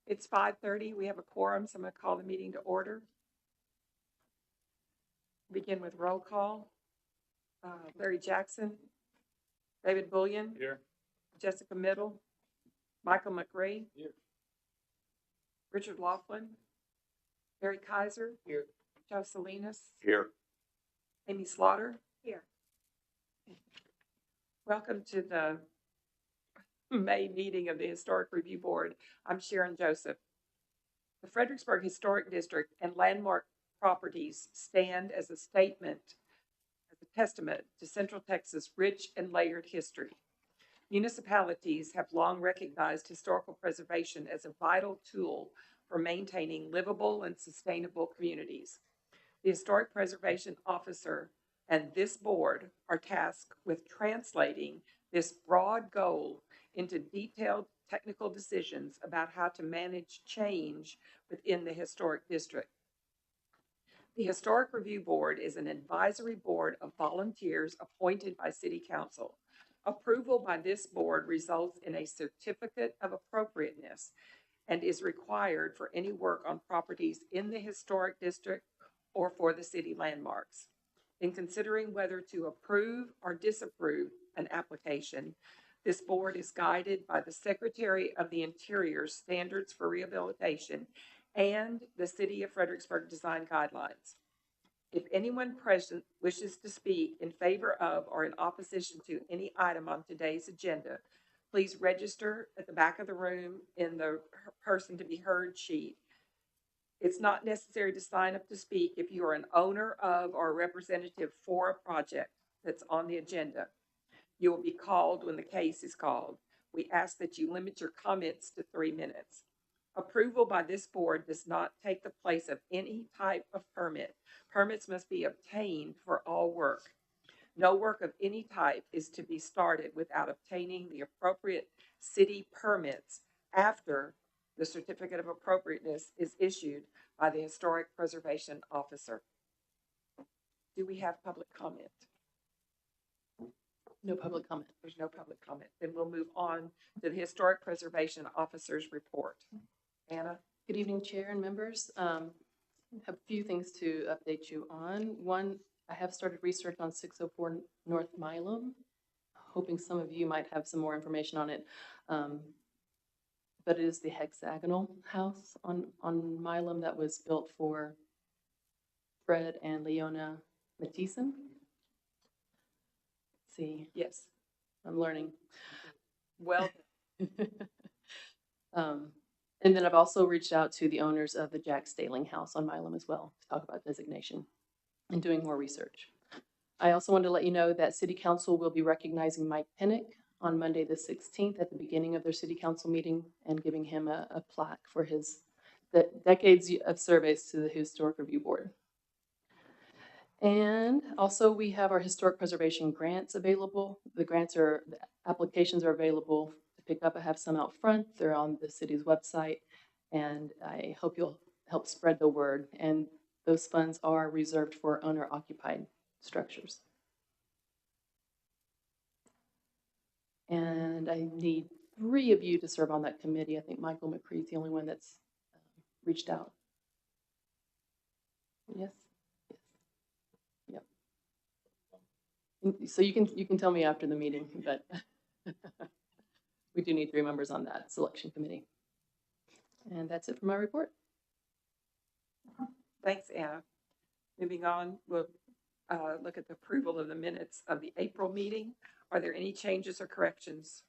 It's 5:30. We have a quorum, so I'm going to call the meeting to order. Begin with roll call. Larry Jackson, David Bullion. Here. Jessica Middle, Michael McRae. Here. Richard Laughlin, Harry Kaiser. Here. Joe Salinas. Here. Amy Slaughter. Here. Welcome to the May meeting of the Historic Review Board. I'm Sharon Joseph. The Fredericksburg Historic District and landmark properties stand as a testament to Central Texas' rich and layered history. Municipalities have long recognized historical preservation as a vital tool for maintaining livable and sustainable communities. The Historic Preservation Officer and this board are tasked with translating this broad goal into detailed technical decisions about how to manage change within the historic district. The Historic Review Board is an advisory board of volunteers appointed by City Council. Approval by this board results in a certificate of appropriateness and is required for any work on properties in the historic district or for the city landmarks. In considering whether to approve or disapprove an application, this board is guided by the Secretary of the Interior's Standards for Rehabilitation and the City of Fredericksburg Design Guidelines. If anyone present wishes to speak in favor of or in opposition to any item on today's agenda, please register at the back of the room in the person to be heard sheet. It's not necessary to sign up to speak if you are an owner of or a representative for a project that's on the agenda. You will be called when the case is called. We ask that you limit your comments to 3 minutes. Approval by this board does not take the place of any type of permit. Permits must be obtained for all work. No work of any type is to be started without obtaining the appropriate city permits after the certificate of appropriateness is issued by the Historic Preservation Officer. Do we have public comment? No public comment. There's no public comment. Then we'll move on to the Historic Preservation Officer's report. Anna? Good evening, Chair and members. I have a few things to update you on. One, I have started research on 604 North Milam, hoping some of you might have some more information on it. But it is the hexagonal house on Milam that was built for Fred and Leona Mathieson. See, Yes. I'm learning. Well, And then I've also reached out to the owners of the Jack Staling House on Milam as well to talk about designation and doing more research. I also wanted to let you know that City Council will be recognizing Mike Pinnock on Monday the 16th at the beginning of their City Council meeting and giving him a plaque for his decades of service to the Historic Review Board. And also we have our historic preservation grants available. The applications are available to pick up. I have some out front. They're on the city's website, and I hope you'll help spread the word. And those funds are reserved for owner-occupied structures. And I need 3 of you to serve on that committee. I think Michael McCree is the only one that's reached out. Yes? Yes. Yep. So you can tell me after the meeting, but we do need 3 members on that selection committee. And that's it for my report. thanks, Anna. Moving on, we'll look at the approval of the minutes of the April meeting. Are there any changes or corrections?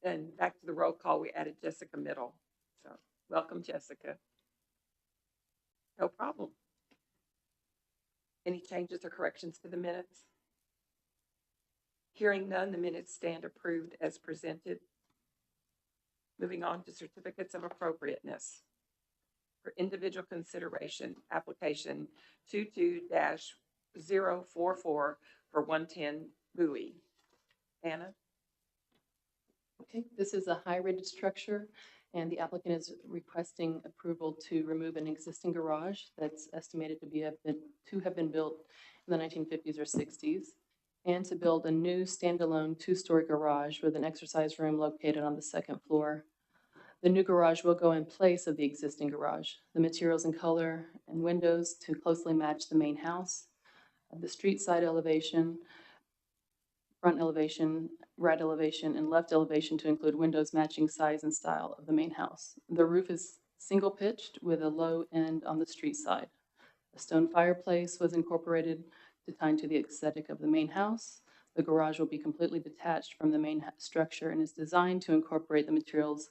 And back to the roll call, we added Jessica Middle. So welcome, Jessica. No problem. Any changes or corrections to the minutes? Hearing none, the minutes stand approved as presented. Moving on to certificates of appropriateness. For individual consideration, application 22-044 for 110 Bowie. Anna? Okay, this is a high-rated structure, and the applicant is requesting approval to remove an existing garage that's estimated to have been built in the 1950s or 60s. and to build a new standalone two-story garage with an exercise room located on the second floor. The new garage will go in place of the existing garage. The materials and color and windows to closely match the main house. The street side elevation, front elevation, right elevation, and left elevation to include windows matching size and style of the main house. The roof is single pitched with a low end on the street side. A stone fireplace was incorporated to tie into the aesthetic of the main house. The garage will be completely detached from the main structure and is designed to incorporate the materials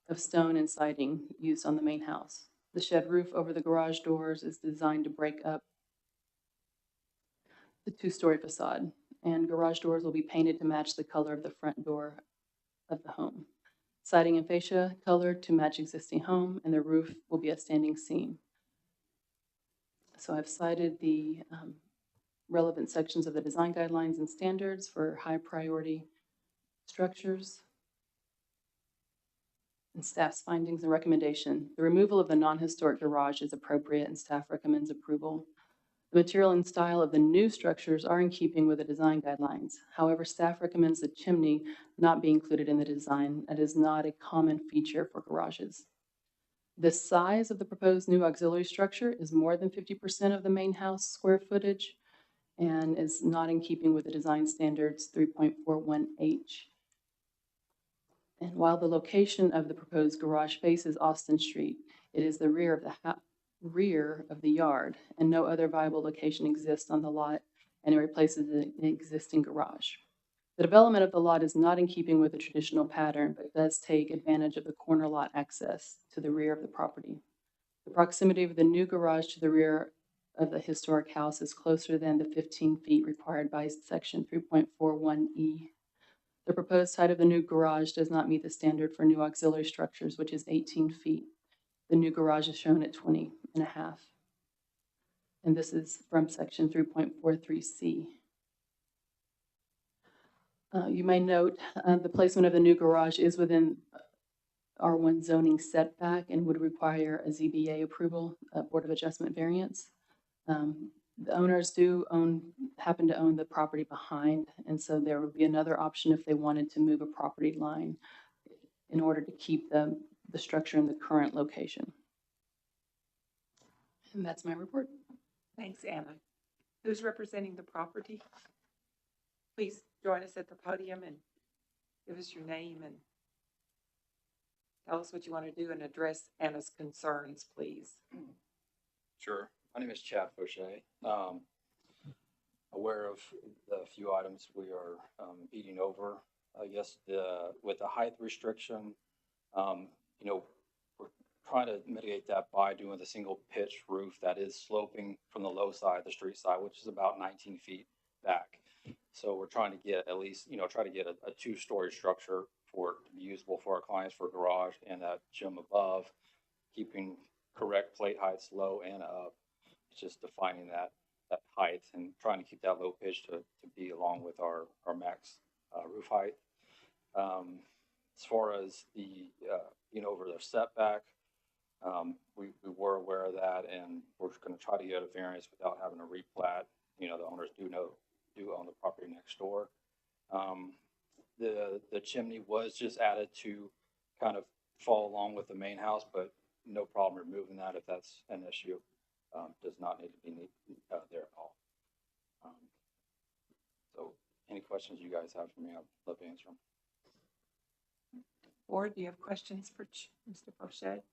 of stone and siding used on the main house. The shed roof over the garage doors is designed to break up the two-story facade, and garage doors will be painted to match the color of the front door of the home. Siding and fascia colored to match existing home, and the roof will be a standing seam. So I've cited the relevant sections of the design guidelines and standards for high priority structures. And staff's findings and recommendation. The removal of the non-historic garage is appropriate and staff recommends approval. The material and style of the new structures are in keeping with the design guidelines. However, staff recommends the chimney not be included in the design. That is not a common feature for garages. The size of the proposed new auxiliary structure is more than 50% of the main house square footage and is not in keeping with the design standards 3.41H. And while the location of the proposed garage faces Austin Street, it is the rear of the yard, and no other viable location exists on the lot, and it replaces an existing garage. The development of the lot is not in keeping with the traditional pattern, but does take advantage of the corner lot access to the rear of the property. The proximity of the new garage to the rear of the historic house is closer than the 15 feet required by section 3.41E. The proposed height of the new garage does not meet the standard for new auxiliary structures, which is 18 feet. The new garage is shown at 20 and a half. And this is from section 3.43C. You may note the placement of the new garage is within R1 zoning setback and would require a ZBA approval, a Board of Adjustment variance. The owners happen to own the property behind, and so there would be another option if they wanted to move a property line in order to keep the structure in the current location. And that's my report. Thanks, Anna. Who's representing the property? Please join us at the podium and give us your name and tell us what you want to do and address Anna's concerns, please. Sure. My name is Chad Fauché. Aware of the few items we are beating over. I guess with the height restriction, we're trying to mitigate that by doing the single pitch roof that is sloping from the low side, the street side, which is about 19 feet back. So we're trying to get at least, try to get a two-story structure for it to be usable for our clients for a garage and that gym above, keeping correct plate heights low and up. It's just defining that height and trying to keep that low pitch to be along with our max roof height. As far as the being over the setback, we were aware of that, and we're going to try to get a variance without having to replat. The owners do own the property next door. The chimney was just added to kind of fall along with the main house, but no problem removing that if that's an issue. Does not need to be there at all. So any questions you guys have for me, I'd love to answer them. Board, do you have questions for Mr. Fauché?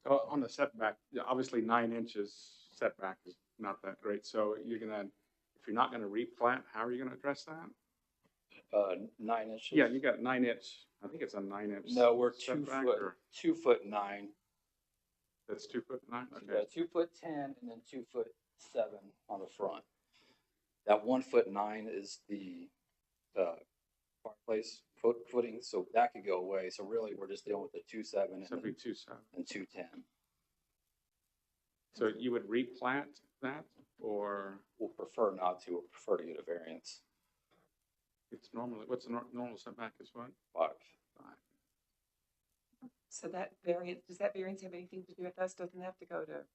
On the setback, obviously 9 inches setback is not that great. So if you're not gonna replat, how are you gonna address that? 9 inches. Yeah, you got 9 inch. I think it's a 9 inch. No, we're 2 setback, foot. or 2'9". That's 2'9". Okay. Yeah, 2'10" and then 2'7" on the front. That 1'9" is the fireplace footing, so that could go away. So really, we're just dealing with the 2'7" So it'd be 2'7". and 2'10". So you would replat that, or We'll prefer not to. We'll prefer to get a variance. it's normally, what's the normal setback is what? 5. 5. So that variance, does that variance have anything to do with us? Doesn't have to go to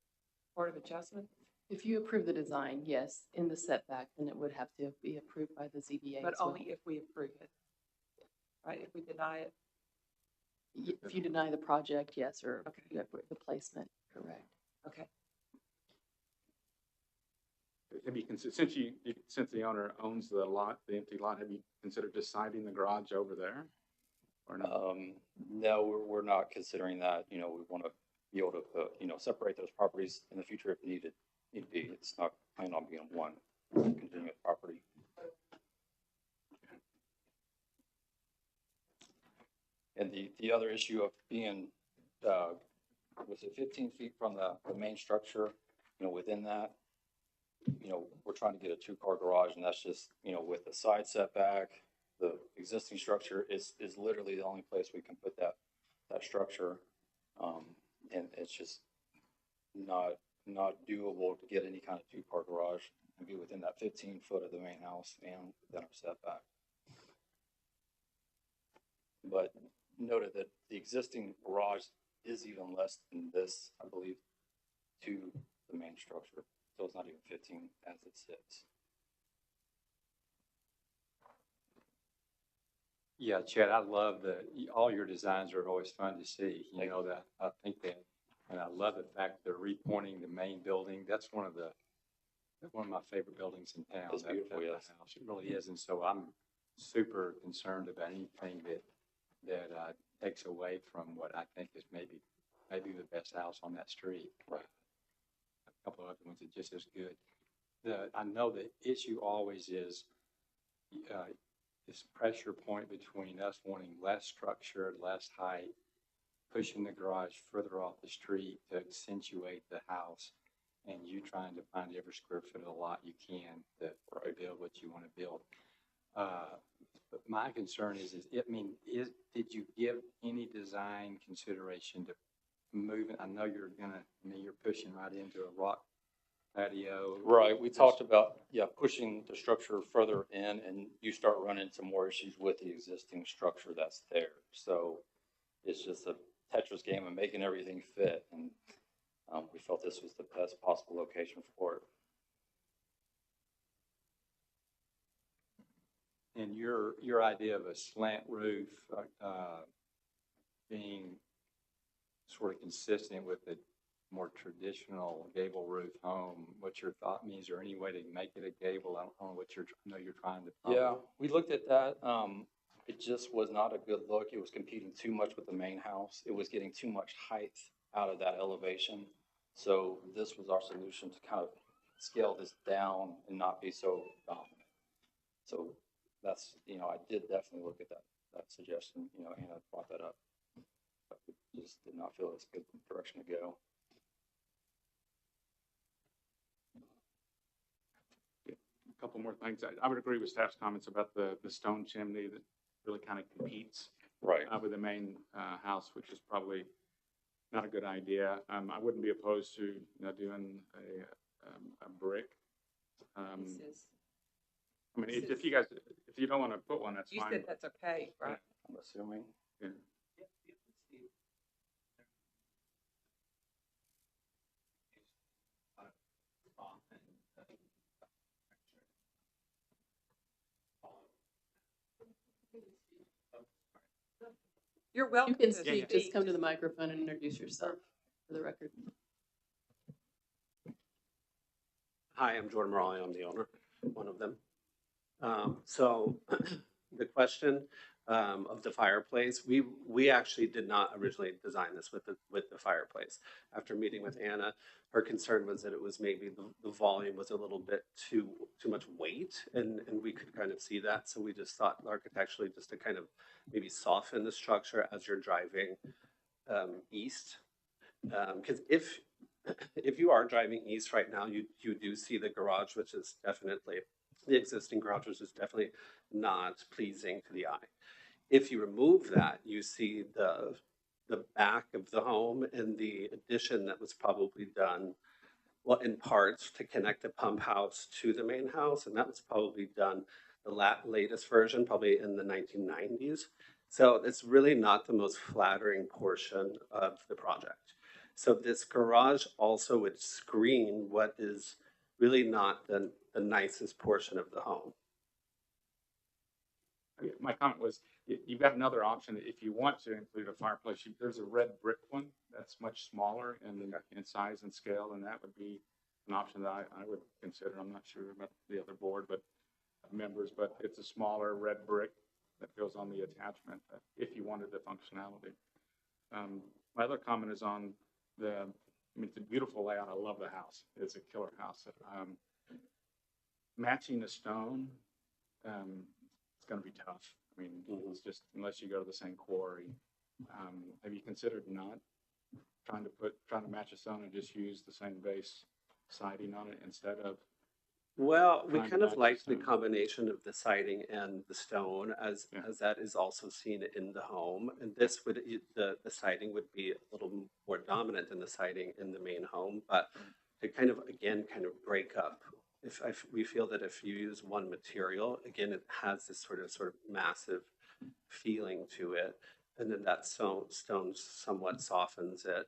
Board of Adjustment, If you approve the design, yes, in the setback, then it would have to be approved by the ZBA but as well. only if we approve it. Right, if we deny it, If you deny the project, yes, or Okay. the placement, correct. okay. Have you since the owner owns the lot, the empty lot, have you considered just siding the garage over there? Or no? No, we're not considering that. You know, we want to be able to, separate those properties in the future if need be. It's not planned on being one continuous property. And the other issue of being, was it 15 feet from the main structure, within that, we're trying to get a 2-car garage, and that's just, with the side setback, the existing structure is literally the only place we can put that structure. And it's just not doable to get any kind of 2-car garage and be within that 15 foot of the main house and within our setback. But noted that the existing garage is even less than this, I believe, to the main structure. So it's not even 15 as it sits. Yeah, Chad, I love all your designs are always fun to see. You know that, I think that, and I love the fact they're repointing the main building. That's one of my favorite buildings in town. It's beautiful, yes. House. It really is. And so I'm super concerned about anything that takes away from what I think is maybe the best house on that street. Right. A couple of other ones are just as good. I know the issue always is this pressure point between us wanting less structure, less height, pushing the garage further off the street to accentuate the house, and you trying to find every square foot of the lot you can to build what you want to build. But my concern is did you give any design consideration to moving? I know you're pushing right into a rock patio. Right. We talked about, pushing the structure further in, and you start running into more issues with the existing structure that's there. So it's just a Tetris game of making everything fit. And we felt this was the best possible location for it. And your idea of a slant roof being sort of consistent with the more traditional gable roof home, what your thought means, or any way to make it a gable? I don't know what you're trying to. Yeah, we looked at that. It just was not a good look. It was competing too much with the main house. It was getting too much height out of that elevation. So this was our solution to kind of scale this down and not be so dominant. So that's, I did definitely look at that suggestion, Anna brought that up. But we just did not feel it's a good direction to go. A couple more things. I would agree with staff's comments about the stone chimney that really kind of competes with the main house, which is probably not a good idea. I wouldn't be opposed to doing a brick. I mean, if you don't want to put one, that's You fine. said that's okay, right? I'm assuming. Yeah. You're welcome You can to speak, just come to the microphone and introduce yourself for the record. Hi, I'm Jordan Morale. I'm the owner, one of them. So the question of the fireplace, we actually did not originally design this with the fireplace. After meeting with Anna, her concern was that it was maybe the volume was a little bit too much weight, and we could kind of see that. So we just thought architecturally just to kind of maybe soften the structure as you're driving east. Because if you are driving east right now, you do see the garage, which is definitely the existing garage, which is definitely not pleasing to the eye. If you remove that, you see the back of the home and the addition that was probably done, well, in parts to connect the pump house to the main house, and that was probably done the latest version, probably in the 1990s. So it's really not the most flattering portion of the project. So this garage also would screen what is really not the nicest portion of the home. My comment was, you've got another option. If you want to include a fireplace, there's a red brick one that's much smaller in size and scale, and that would be an option that I would consider. I'm not sure about the other board, but members, but it's a smaller red brick that goes on the attachment if you wanted the functionality. My other comment is on it's a beautiful layout. I love the house. It's a killer house. Matching the stone, it's going to be tough. I mean, it's just, unless you go to the same quarry. Have you considered not trying to match a stone and just use the same base siding on it instead of? Well, we Trying to kind of match like the the stone. combination of the siding and the stone as that is also seen in the home. And this would, the siding would be a little more dominant than the siding in the main home, but to kind of, again, kind of break up. We feel that if you use one material, again, it has this sort of massive feeling to it. And then that stone somewhat softens it.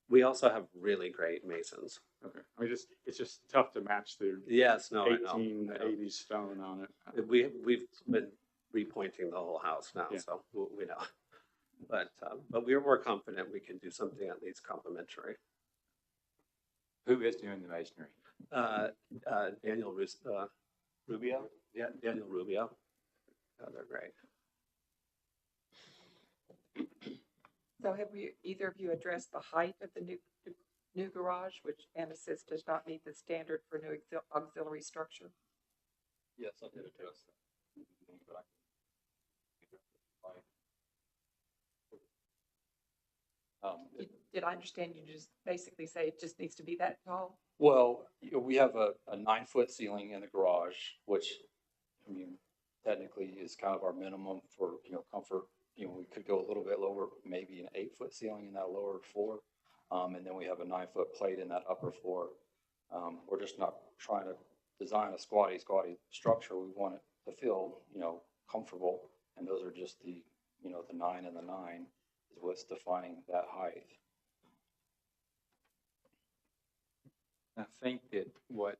We also have really great masons. Okay, I mean, it's just tough to match the Yes, no, I know. 1880s stone on it. We've been repointing the whole house now, so we know. But we're more confident we can do something at least complementary. Who is doing the masonry? Daniel Rubio? Yeah, Daniel Rubio. They're great. So have either of you addressed the height of the new garage, which Anna says does not meet the standard for new auxiliary structure? Yes, I did address that. Did I understand you just basically say it just needs to be that tall? Well, we have a 9-foot ceiling in the garage, which, I mean, technically is kind of our minimum for, comfort. We could go a little bit lower, maybe an 8-foot ceiling in that lower floor. And then we have a 9-foot plate in that upper floor. We're just not trying to design a squatty structure. We want it to feel, comfortable. And those are just the 9 and the 9 is what's defining that height. I think that what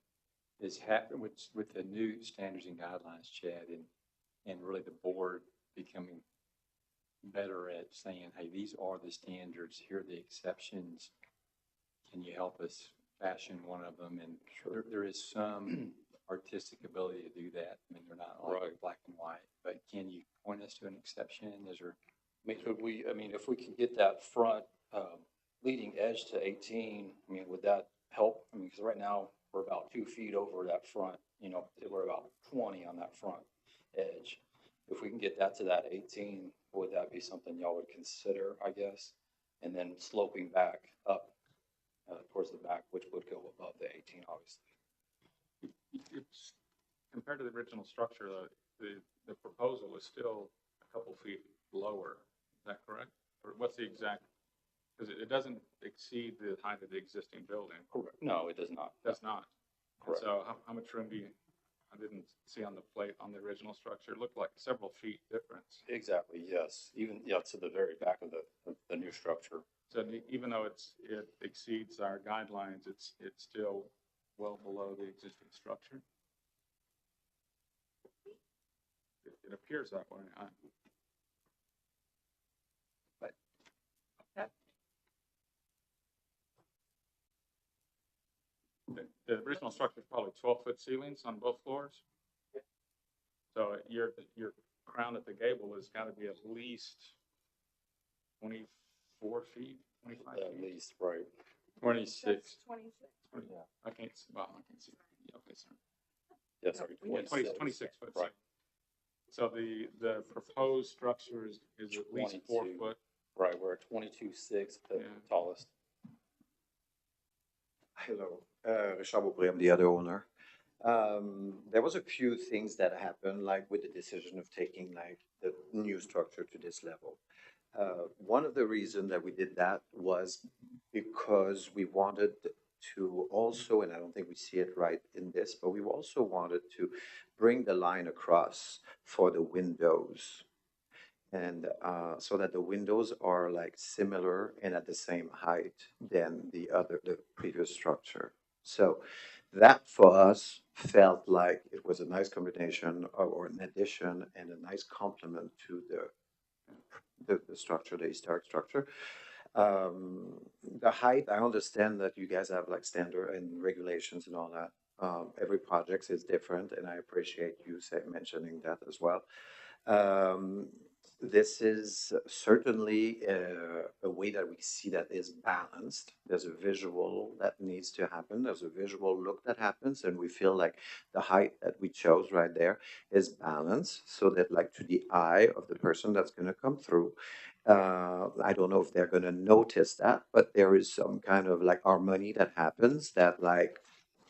has happened with the new standards and guidelines, Chad, and really the board becoming better at saying, hey, these are the standards, here are the exceptions. Can you help us fashion one of them? And there is some artistic ability to do that. I mean, they're not all black and white, but can you point us to an exception? Is there? If we can get that front leading edge to 18, would that help? Because right now we're about 2 feet over that front, we're about 20 on that front edge. If we can get that to that 18, would that be something y'all would consider, I guess? And then sloping back up towards the back, which would go above the 18, obviously. It's compared to the original structure, the proposal is still a couple feet lower. Is that correct? Or what's the exact? Because it doesn't exceed the height of the existing building. Correct. No, it does not. Does not. Correct. So how much room do you? I didn't see on the plate on the original structure. It looked like several feet difference. Exactly. Yes. Even to the very back of the new structure. So even though it exceeds our guidelines, it's still well below the existing structure. It appears that way. The original structure is probably 12-foot ceilings on both floors. So your crown at the gable has got to be at least 24 feet, 25 feet. At least, right. 26. 26. I can't see. Well, I can see. Okay, sorry. Yes, sorry. 26 foot. Right. So the proposed structure is at least 4 foot. Right, we're at 22.6, the tallest. Hello, Richard Beaupré, I'm the other owner. There was a few things that happened, like with the decision of taking like the new structure to this level. One of the reasons that we did that was because we wanted to also, and I don't think we see it right in this, but we also wanted to bring the line across for the windows. And so that the windows are like similar and at the same height than the previous structure. So that for us felt like it was a nice combination or an addition and a nice complement to the structure, the historic structure. The height, I understand that you guys have like standard and regulations and all that. Every project is different, and I appreciate you mentioning that as well. Um, this is certainly a way that we see that is balanced. There's a visual that needs to happen. There's a visual look that happens, and we feel like the height that we chose right there is balanced, so that like to the eye of the person that's going to come through, I don't know if they're going to notice that, but there is some kind of like harmony that happens that like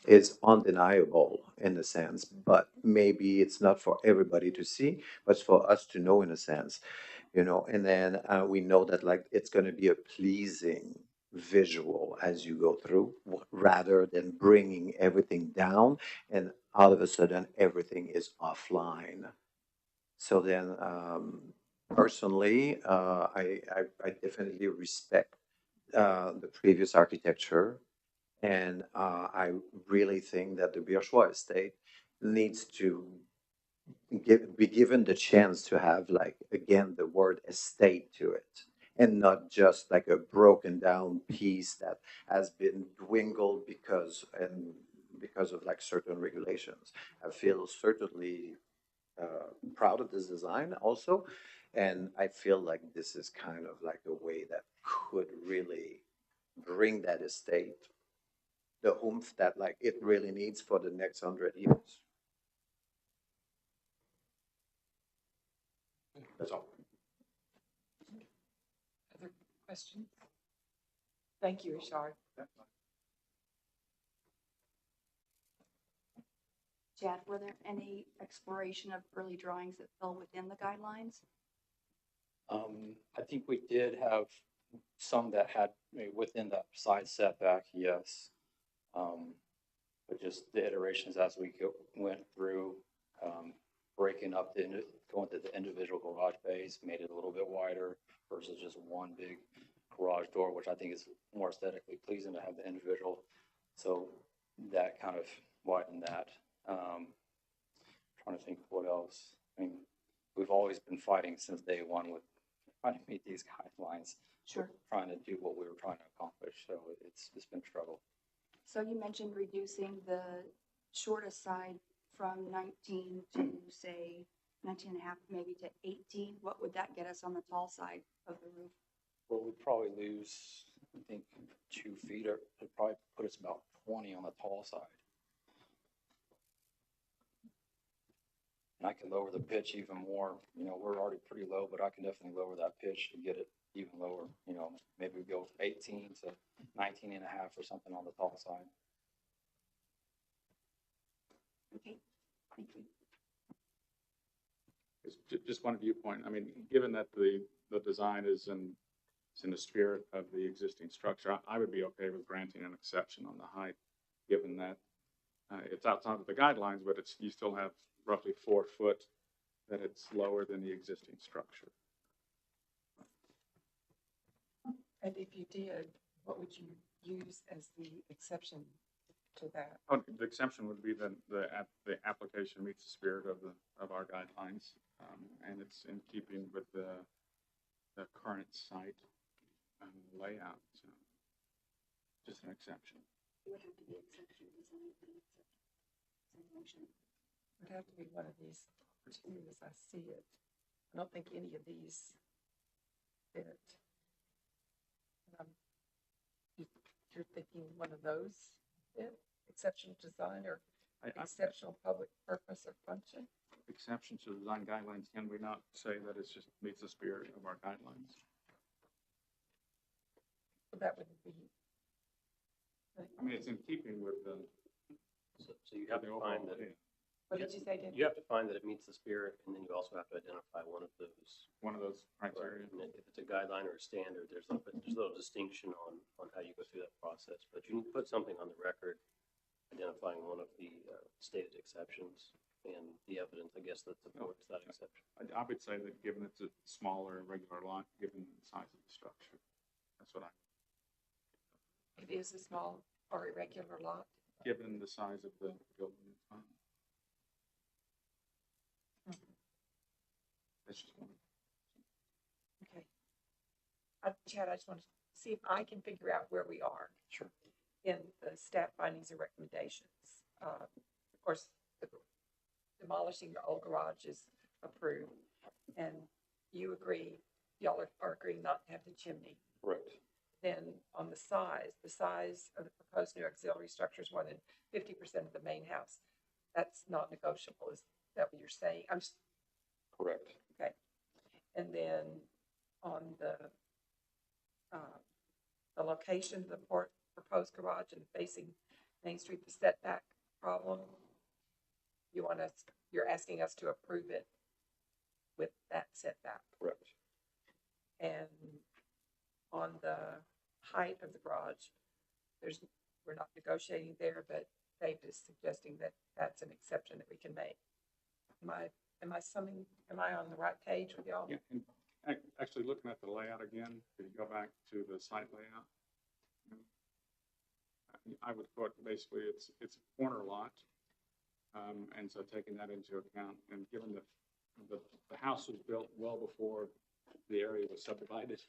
is undeniable in a sense, but maybe it's not for everybody to see, but it's for us to know in a sense, you know. And then we know that like it's going to be a pleasing visual as you go through, rather than bringing everything down and all of a sudden everything is offline. So then, personally, I definitely respect the previous architecture, and I really think that the Bourgeois estate needs to be given the chance to have, like, again, the word estate to it, and not just like a broken down piece that has been dwindled because of like certain regulations. I feel certainly proud of this design also, and I feel like this is kind of like a way that could really bring that estate the oomph that like it really needs for the next 100 years. That's all. Other questions? Thank you, Richard. Chad, were there any exploration of early drawings that fell within the guidelines? I think we did have some that had within that side setback, yes. But just the iterations as we went through, breaking up going to the individual garage bays, made it a little bit wider versus just one big garage door, which I think is more aesthetically pleasing to have the individual. So that kind of widened that. Trying to think what else. I mean, we've always been fighting since day one with trying to meet these guidelines. Sure. Trying to do what we were trying to accomplish. So it's been a struggle. So you mentioned reducing the shortest side from 19 to say 19 and a half, maybe to 18. What would that get us on the tall side of the roof? Well, we'd probably lose, I think, 2 feet, or it'd probably put us about 20 on the tall side. And I can lower the pitch even more. You know, we're already pretty low, but I can definitely lower that pitch to get it even lower. You know, maybe we go from 18 to 19 and a half or something on the tall side. Okay, thank you. Just one viewpoint. I mean, given that the design is in the spirit of the existing structure, I would be okay with granting an exception on the height, given that it's outside of the guidelines, but you still have roughly 4 foot that it's lower than the existing structure. And if you did, what would you use as the exception to that? Oh, the exception would be the application meets the spirit of our guidelines, and it's in keeping with the current site layout. So just an exception. It would have to be exception design and exception. It would have to be one of these two as I see it. I don't think any of these fit. You're thinking one of those fit? Exceptional design or exceptional public purpose or function? Exception to design guidelines, can we not say that it just meets the spirit of our guidelines? Well, that would be. I mean, it's in keeping with the. So you have to find that. What did you say, Dan? You have to find that it meets the spirit, and then you also have to identify one of those criteria. And if it's a guideline or a standard, there's a little distinction on how you go through that process. But you need to put something on the record identifying one of the stated exceptions. and the evidence, I guess, that supports that exception. I would say that given it's a smaller irregular lot, given the size of the structure, that's what It is a small or irregular lot. given the size of the building. That's just one. Okay. Chad, I just want to see if I can figure out where we are. Sure. In the staff findings and recommendations. Of course, demolishing the old garage is approved, and you agree, y'all are agreeing not to have the chimney. Correct. Then on the size of the proposed new auxiliary structure is more than 50% of the main house. That's not negotiable. Is that what you're saying? I'm just, Correct. okay. And then on the location of the proposed garage and facing Main Street, the setback problem, you're asking us to approve it with that setback. Correct. And on the height of the garage, we're not negotiating there, but Dave is suggesting that that's an exception that we can make. Am I on the right page with y'all? Yeah, and actually looking at the layout again, if you go back to the site layout, I would put basically it's a corner lot. And so taking that into account, and given that the house was built well before the area was subdivided,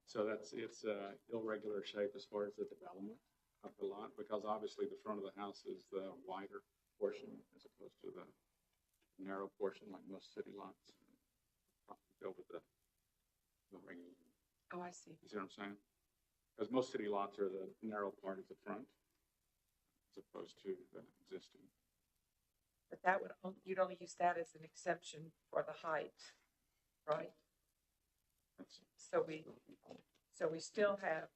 so it's irregular shape as far as the development of the lot, because obviously the front of the house is the wider portion as opposed to the narrow portion like most city lots. Built with the regular. Oh, I see. You see what I'm saying? Because most city lots are the narrow part of the front as opposed to the existing. But you'd only use that as an exception for the height, right? That's- So we still have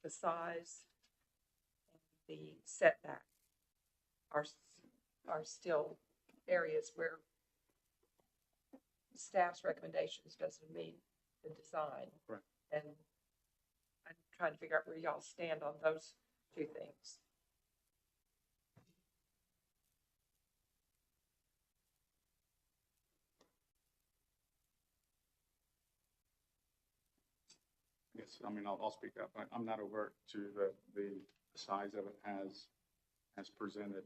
the size and the setback are still areas where staff's recommendations doesn't meet the design. Correct. And I'm trying to figure out where y'all stand on those two things. Yes, I mean, I'll speak up. I'm not aware to the size of it as presented.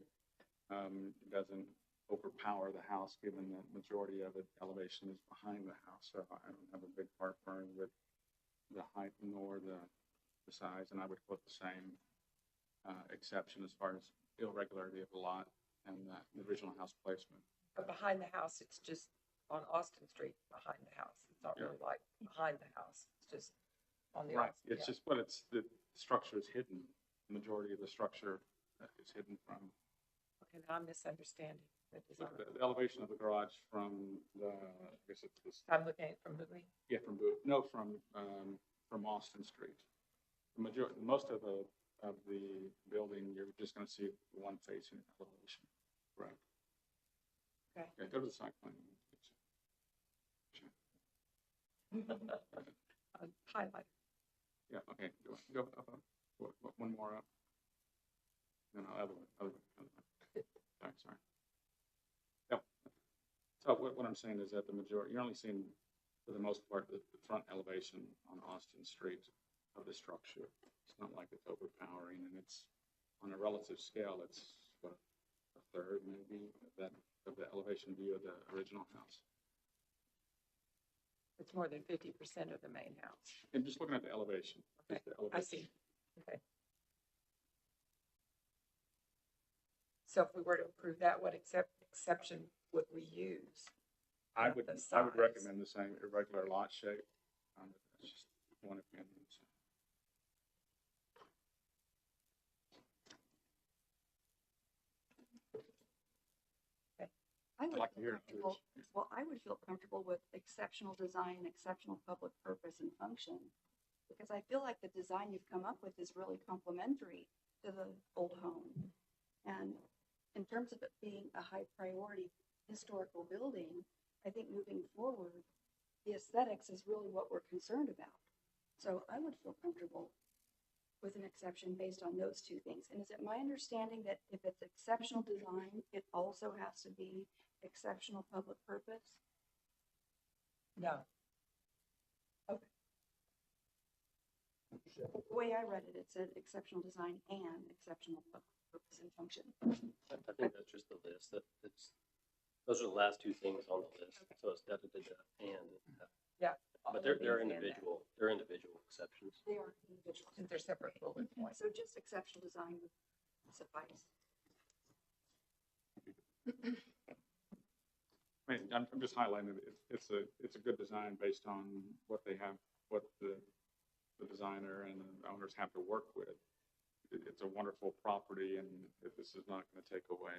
It doesn't overpower the house, given the majority of it elevation is behind the house. So I don't have a big heartburn with the height nor the size, and I would put the same exception as far as irregularity of the lot and the original house placement. But behind the house, it's just on Austin Street behind the house. It's not really like behind the house. It's just on the Right. Austin. It's just, but it's the structure is hidden. The majority of the structure is hidden from Okay, now I'm misunderstanding the design. the elevation of the garage from the, I guess it's this, I'm looking at it from Louis. yeah, from Austin Street. The majority, most of the building, you're just going to see one facing elevation. Right. Okay. Okay, go to the site plan. Highlight. Yeah, okay, go up. One more up. No, other one. Sorry. No. So what I'm saying is that the majority, you're only seeing, for the most part, the front elevation on Austin Street of the structure. It's not like it's overpowering, and it's, on a relative scale, it's what, a third maybe of the elevation view of the original house. It's more than 50% of the main house. And just looking at the elevation. Okay, just the I elevation. see. Okay. So if we were to approve that, what exception would we use? I of would the size? recommend the same irregular lot shape. That's just one opinion. So. I would like to feel hear comfortable, yours. well, I would feel comfortable with exceptional design, exceptional public purpose and function. Because I feel like the design you've come up with is really complementary to the old home. And in terms of it being a high priority historical building, I think moving forward, the aesthetics is really what we're concerned about. So I would feel comfortable with an exception based on those two things. And is it my understanding that if it's exceptional design, it also has to be exceptional public purpose? No. The way I read it, it said exceptional design and exceptional public purpose and function. I think that's just the list, those are the last two things on the list, so it's and. Yeah. But they're All of these and that. individual exceptions. They are individual. They're separate bullet points. So just exceptional design would suffice. I mean, I'm just highlighting it. It's a good design based on what they have, what the designer and the owners have to work with. It's a wonderful property, and this is not going to take away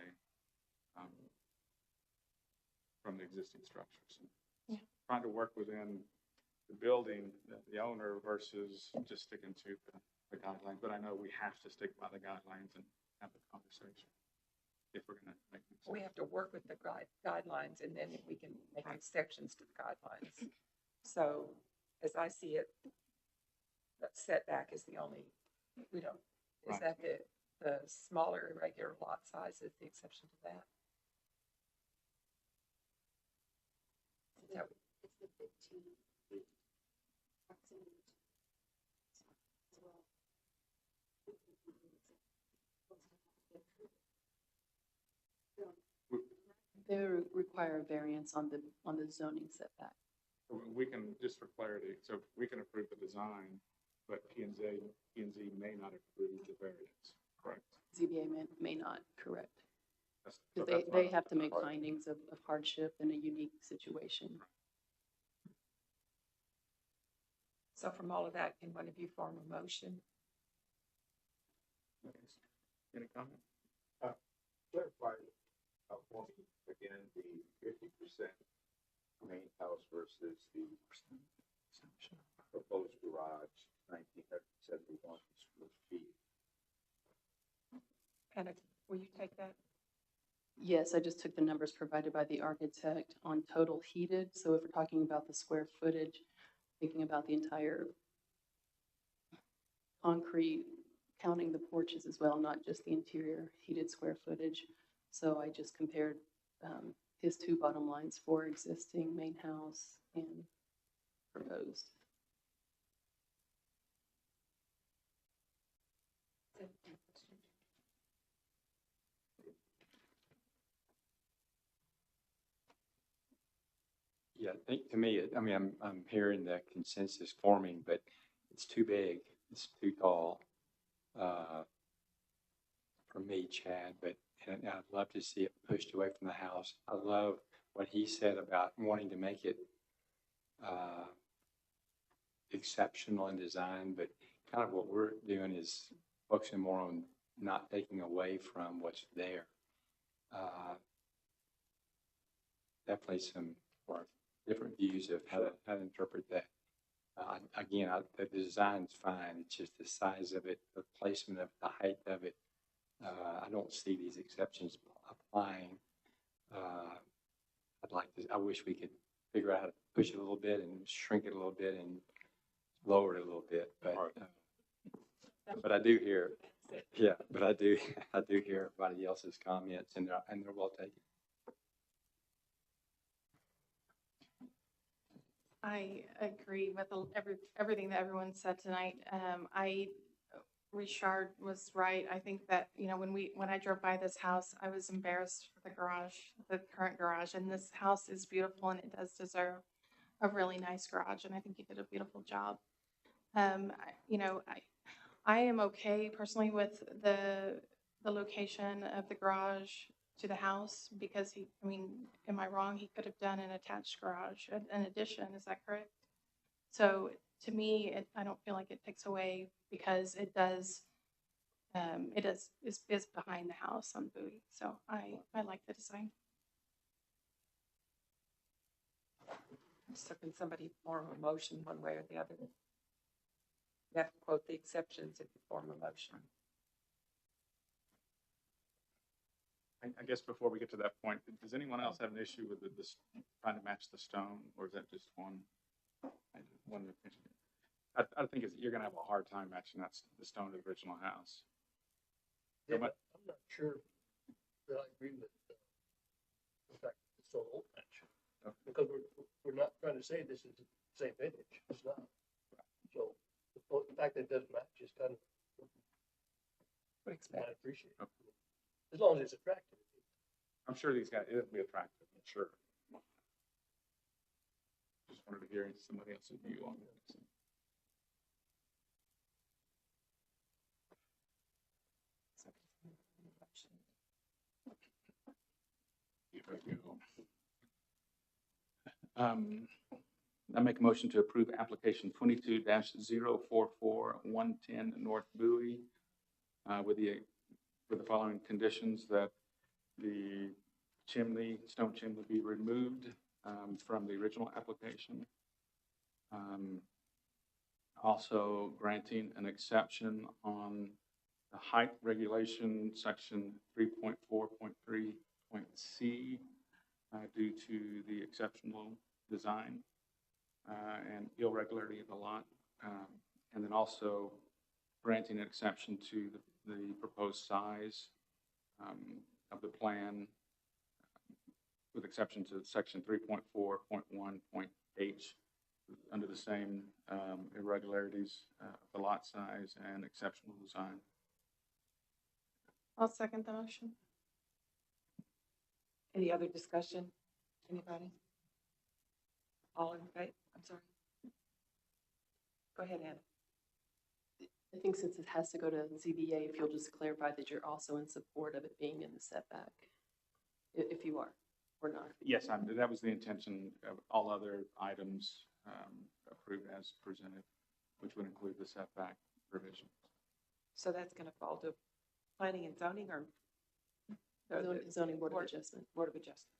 from the existing structures. Yeah. Trying to work within the building, the owner versus just sticking to the guidelines. But I know we have to stick by the guidelines and have the conversation if we're going to make them. We have to work with the guidelines, and then we can make exceptions to the guidelines. So as I see it, that setback is the only, we don't, is Right. that the smaller irregular lot size is the exception to that? Is that- It's the 15 feet proximity as well. They require a variance on the zoning setback. We can, just for clarity, so we can approve the design, but P and Z may not approve the variance, correct? ZBA may not, correct. So Because that's they not- have to make right. findings of hardship in a unique situation. So from all of that, can one of you form a motion? Any comment? Clarify, for me, again, the 50% main house versus the proposed garage, 1,971 square feet. Anna, will you take that? Yes, I just took the numbers provided by the architect on total heated. So if we're talking about the square footage, thinking about the entire concrete, counting the porches as well, not just the interior heated square footage. So I just compared his two bottom lines for existing main house and proposed. Yeah, I think to me, I mean, I'm hearing the consensus forming, but it's too big, it's too tall for me, Chad, but and I'd love to see it pushed away from the house. I love what he said about wanting to make it exceptional in design, but kind of what we're doing is focusing more on not taking away from what's there. Definitely some different views of how to interpret that. Again, the design's fine. It's just the size of it, the placement of the height of it. I don't see these exceptions applying. I wish we could figure out how to push it a little bit and shrink it a little bit and lower it a little bit. But I do hear, yeah, but I do hear everybody else's comments, and they're well taken. I agree with everything that everyone said tonight. Richard was right. I think that, when I drove by this house, I was embarrassed for the garage, the current garage, and this house is beautiful and it does deserve a really nice garage. And I think he did a beautiful job. I am okay personally with the location of the garage to the house because am I wrong? He could have done an attached garage, an addition. Is that correct? So to me, I don't feel like it takes away because it is behind the house on Bowie. So I like the design. So can somebody form a motion one way or the other? You have to quote the exceptions if you form a motion. I guess before we get to that point, does anyone else have an issue with this trying to match the stone, or is that just one opinion? I think you're going to have a hard time matching the stone to the original house. Yeah, but I'm not sure that I agree with the fact that stone old patch. Because we're not trying to say this is the same vintage, it's not. So the fact that it doesn't match is kind of, Would I expect. appreciate it. As long as it's attractive. I'm sure these guys, it'll be attractive, I'm sure. Just wanted to hear somebody else's view on it. Here we go. I make a motion to approve application 22-044110 North Bowie with the following conditions: that the stone chimney be removed from the original application. Also granting an exception on the height regulation, section 3.4.3.c, due to the exceptional design and irregularity of the lot. And then also granting an exception to the proposed size of the plan, with exception to section 3.4.1.h, under the same irregularities of the lot size and exceptional design. I'll second the motion. Any other discussion? Anybody? All in favor? I'm sorry. Go ahead, Anna. I think since it has to go to ZBA, if you'll just clarify that you're also in support of it being in the setback, if you are or not. Yes, that was the intention of all other items approved as presented, which would include the setback provision. So that's gonna fall to planning and zoning or Zoning Board of Adjustment. Board of Adjustment.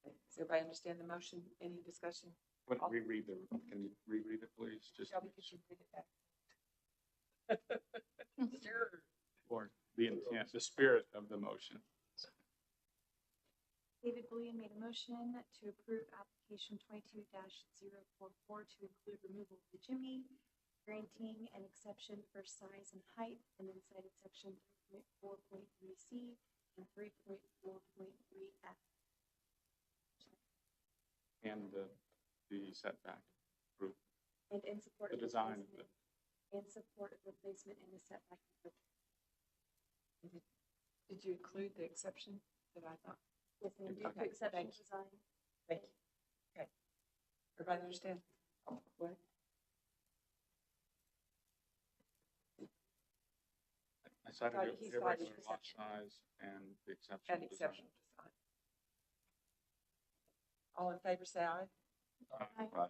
Okay, does everybody understand the motion? Any discussion? Can you reread it, please? Just Shelby, could you read it back? Sure. for the intent, the spirit of the motion. David William made a motion to approve application 22-044 to include removal of the chimney, granting an exception for size and height, and then cited section 3.4.3c and 3.4.3f. And the setback group, And in support the of the design of placement, it. in support of the placement in the setback. Did you include the exception that I thought? Yes, and due to Okay, exceptional thank you. design. Thank you. Okay. Everybody understand? What? I cited Cited- he cited irregular lot exception. size and the exceptional And design. exceptional design. All in favor, say aye. Right.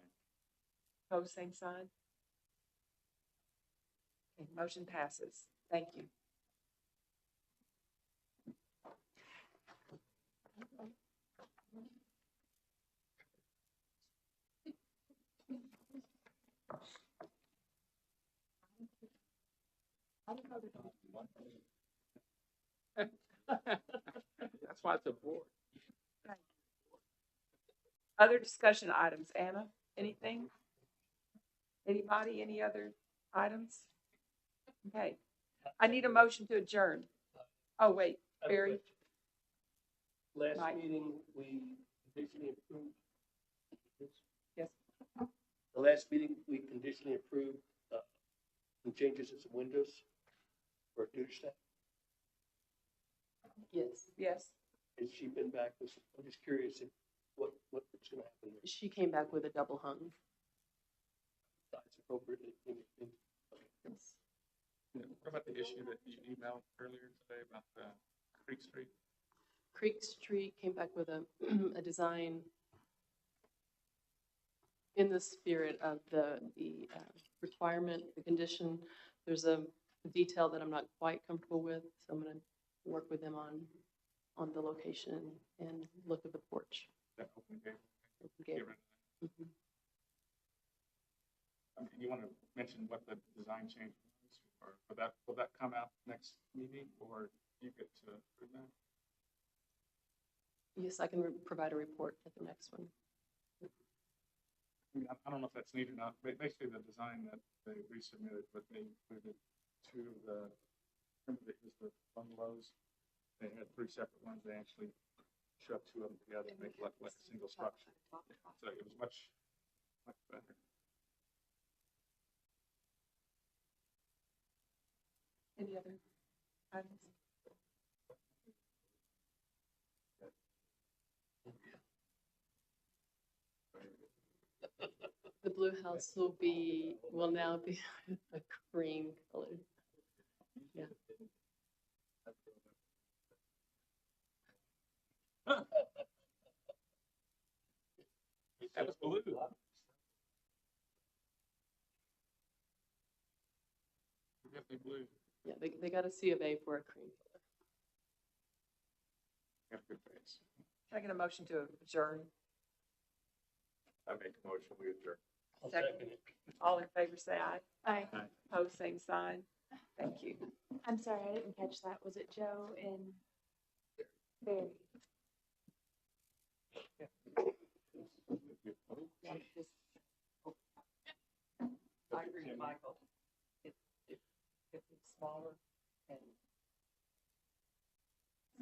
Pose same sign. Okay, motion passes. Thank you. That's why it's a board. Other discussion items, Anna, anything? Anybody, any other items? Okay, I need a motion to adjourn. Oh, wait, I have a Barry, question. Last Mike. meeting, we conditionally approved. Yes. The last meeting, we conditionally approved some changes to some windows for Dutch staff. Yes, yes, Has she been back? I'm just curious if what's gonna happen there. she came back with a double hung. Size appropriately. Yes. Yeah, what about the issue that you emailed earlier today about the Creek Street? Creek Street came back with a, a design in the spirit of the requirement, the condition. There's a detail that I'm not quite comfortable with, so I'm gonna work with them on the location and look at the porch. That open gate? Open Get gate. rid of that. Mhm. You want to mention what the design change was, or will that come out next meeting, or you get to approve that? Yes, I can provide a report at the next one. I mean, I don't know if that's needed or not, but basically the design that they resubmitted, but they included two of the, remember it was the bungalows? They had three separate ones, they actually shove two of them together and make it like a single structure. So it was much better. Any other items? The blue house will now be a cream color. Yeah. That was blue. Definitely blue. Yeah, they got a C of A for a cream color. Got a good face. Can I get a motion to adjourn? I make a motion, we adjourn. I'll Second. second it. All in favor, say aye. Aye. Pose same sign. Thank you. I'm sorry, I didn't catch that. Was it Joe and Barry? I agree with Michael. If it's smaller and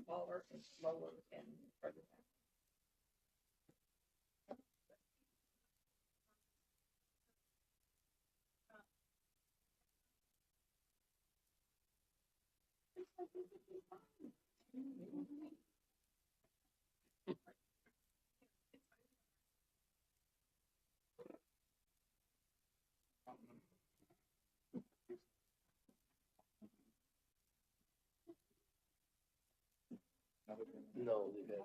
slower and further back. No, leave it.